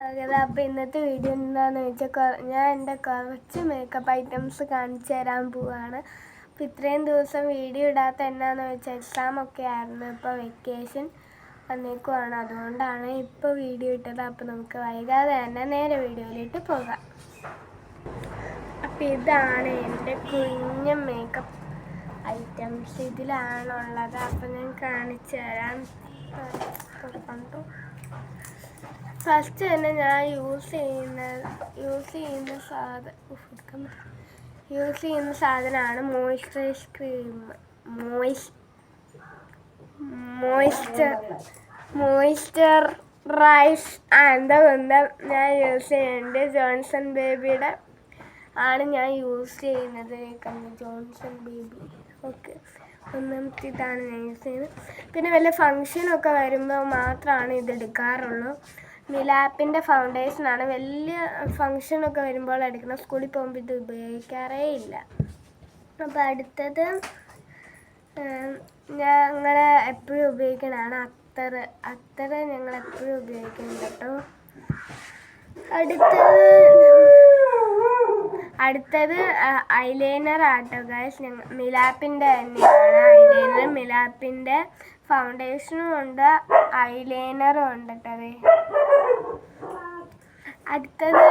അപ്പോൾ ഇന്നത്തെ വീഡിയോ എന്താണെന്ന് വെച്ചാൽ ഞാൻ എൻ്റെ കുറച്ച് മേക്കപ്പ് ഐറ്റംസ് കാണിച്ചു തരാൻ പോവുകയാണ്. അപ്പോൾ ഇത്രയും ദിവസം വീഡിയോ ഇടാത്ത എന്നാന്ന് വെച്ചാൽ എക്സാമൊക്കെ ആയിരുന്നു. ഇപ്പോൾ വെക്കേഷൻ വന്നേക്കുവാണ്, അതുകൊണ്ടാണ് ഇപ്പോൾ വീഡിയോ ഇട്ടത്. അപ്പോൾ നമുക്ക് വൈകാതെ തന്നെ നേരെ വീഡിയോയിലിട്ട് പോകാം. അപ്പോൾ ഇതാണ് എൻ്റെ കുഞ്ഞ് മേക്കപ്പ് ഐറ്റംസ്, ഇതിലാണുള്ളത്. അപ്പോൾ ഞാൻ കാണിച്ചു തരാം. ഫസ്റ്റ് തന്നെ ഞാൻ യൂസ് ചെയ്യുന്ന സാധനമാണ് മോയ്സ്ചറൈസ് ക്രീം. മോയ്സ്ചറൈസ് എന്താ ഞാൻ യൂസ് ചെയ്യുന്നുണ്ട്. ജോൺസൺ ബേബിയുടെ ആണ് ഞാൻ യൂസ് ചെയ്യുന്നത്. Johnson baby. ഓക്കെ, ഒന്നാമത്തെ ഇതാണ് ഞാൻ യൂസ് ചെയ്യുന്നത്. പിന്നെ വല്ല ഫങ്ഷനൊക്കെ വരുമ്പോൾ മാത്രമാണ് ഇത് എടുക്കാറുള്ളൂ. മിലാപ്പിൻ്റെ ഫൗണ്ടേഷനാണ്. വലിയ ഫങ്ഷനൊക്കെ വരുമ്പോൾ എടുക്കണം. സ്കൂളിൽ പോകുമ്പോൾ ഇത് ഉപയോഗിക്കാറേ ഇല്ല. അപ്പോൾ അടുത്തത് ഞങ്ങൾ എപ്പോഴും ഉപയോഗിക്കണതാണ് അത്തർ ഞങ്ങൾ എപ്പോഴും ഉപയോഗിക്കുന്നുണ്ട് കേട്ടോ. അടുത്തത് ഐലൈനർ ആട്ടോ ഗൈസ്. മിലാപ്പിൻ്റെ തന്നെയാണ് ഐലൈനർ. മിലാപ്പിൻ്റെ ഫൗണ്ടേഷനും ഉണ്ട്, ഐലൈനറും ഉണ്ട് കേട്ടത്. അടുത്തത്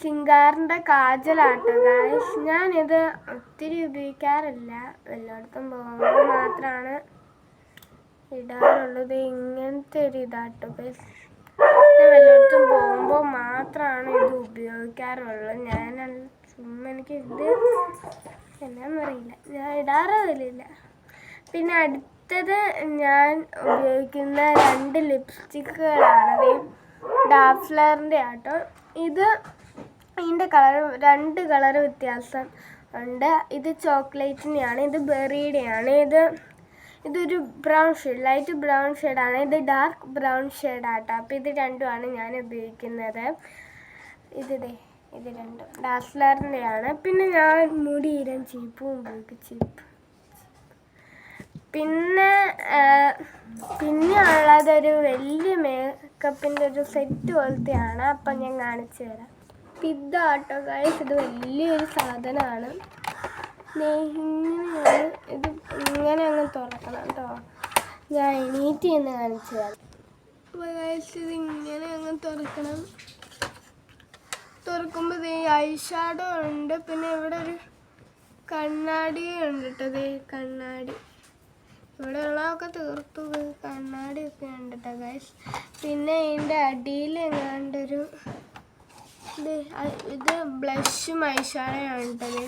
സിംഗാറിൻ്റെ കാജലാട്ടോ ഗൈസ്. ഞാനിത് ഒത്തിരി ഉപയോഗിക്കാറില്ല, എല്ലായിടത്തും പോകുമ്പോൾ മാത്രമാണ് ഇടാറുള്ളത്. ഇങ്ങനത്തെ ഒരു ഇതാട്ടോ ഗൈസ്. എല്ലായിടത്തും പോകുമ്പോൾ മാത്രമാണ് ഇത് ഉപയോഗിക്കാറുള്ളത്. എനിക്ക് ഇത് എന്നാന്നറിയില്ല, ഞാൻ ഇടാറില്ല. പിന്നെ അടുത്തത് ഞാൻ ഉപയോഗിക്കുന്ന 2 ലിപ്സ്റ്റിക്കുകളാണ്. ഡാസ്ലറിൻ്റെ ആട്ടോ. ഇതിൻ്റെ രണ്ട് കളർ വ്യത്യാസം ഉണ്ട്. ഇത് ചോക്ലേറ്റിൻ്റെയാണ്, ഇത് ബെറിയുടെയാണ്. ഇതൊരു ബ്രൗൺ ഷെയ്ഡ്, ലൈറ്റ് ബ്രൗൺ ഷെയ്ഡാണ്. ഇത് ഡാർക്ക് ബ്രൗൺ ഷെയ്ഡാട്ടോ. അപ്പോൾ ഇത് രണ്ടുമാണ് ഞാൻ ഉപയോഗിക്കുന്നത്. ഇത് രണ്ടും ഡാസ്ലറിൻ്റെയാണ്. പിന്നെ ഞാൻ മുടി ഈരാൻ ചീപ്പും ഉപയോഗിക്കും. ചീപ്പ്. പിന്നെ ഉള്ളതൊരു വലിയ മേക്കപ്പിൻ്റെ ഒരു സെറ്റ് പോലത്തെയാണ്. അപ്പം ഞാൻ കാണിച്ചു തരാം. ഇതാട്ടോ ഗൈസ്, ഇത് വലിയൊരു സാധനമാണ്. ഇത് ഇങ്ങനെ അങ്ങ് തുറക്കണം കേട്ടോ. ഞാൻ എണീറ്റ് എന്ന് കാണിച്ചു തരാം. അപ്പോൾ ഗൈസ്, ഇത് ഇങ്ങനെ അങ്ങ് തുറക്കണം. തുറക്കുമ്പോൾ ഈ ഐ ഷാഡോ ഉണ്ട്. പിന്നെ ഇവിടെ ഒരു കണ്ണാടി ഉണ്ട് കേട്ടോ. കണ്ണാടി ഇവിടെ ഉള്ളതൊക്കെ തീർത്തു. കണ്ണാടിയൊക്കെ ഉണ്ട് കേട്ടോ ഗൈസ്. പിന്നെ ഇതിൻ്റെ അടിയിൽ എങ്ങാണ്ടൊരു ഇത് ബ്ലഷും ഐ ഷാഡോയാണ് കേട്ടത്.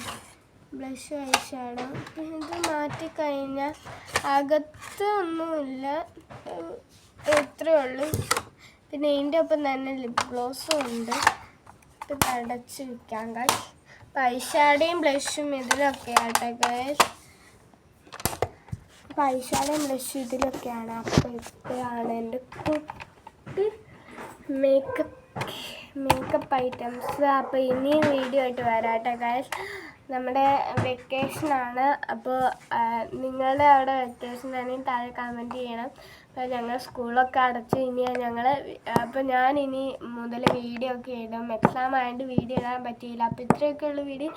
Blush I shadow. ഇത് മാറ്റിക്കഴിഞ്ഞാൽ അകത്ത് ഒന്നുമില്ല, ഇത്രയേ ഉള്ളൂ. പിന്നെ ഇതിൻ്റെ ഒപ്പം തന്നെ ലിപ് ഗ്ലോസും ഉണ്ട്. ഇത് അടച്ച് വയ്ക്കാം ഗൈസ്. അപ്പം ഐ ഷാഡോയും ബ്ലഷും ഇതിലൊക്കെ ആട്ടെ ഗൈസ്. അപ്പം ഐ ഷാഡോയും ബ്ലഷും ഇതിലൊക്കെയാണ്. അപ്പോൾ ഇതാണ് എൻ്റെ കുട്ടി മേക്കപ്പ് ഐറ്റംസ്. അപ്പോൾ ഇനിയും വീഡിയോ ആയിട്ട് വരാട്ടെ ഗൈസ്. നമ്മുടെ വെക്കേഷനാണ്. അപ്പോൾ നിങ്ങളുടെ അവിടെ വെക്കേഷൻ ആണെങ്കിൽ താഴെ കമൻറ്റ് ചെയ്യണം. അപ്പോൾ ഞങ്ങൾ സ്കൂളൊക്കെ അടച്ചു. അപ്പോൾ ഞാൻ ഇനി മുതൽ വീഡിയോ ഒക്കെ ഇടും. എക്സാം ആയതുകൊണ്ട് വീഡിയോ ഇടാൻ പറ്റിയില്ല. അപ്പോൾ ഇത്രയൊക്കെയുള്ള വീഡിയോ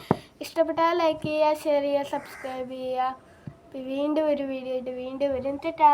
ഇഷ്ടപ്പെട്ടാൽ ലൈക്ക് ചെയ്യുക, ഷെയർ ചെയ്യുക, സബ്സ്ക്രൈബ് ചെയ്യുക. അപ്പോൾ വീണ്ടും ഒരു വീഡിയോ ആയിട്ട് വീണ്ടും വരും. ടാറ്റാ.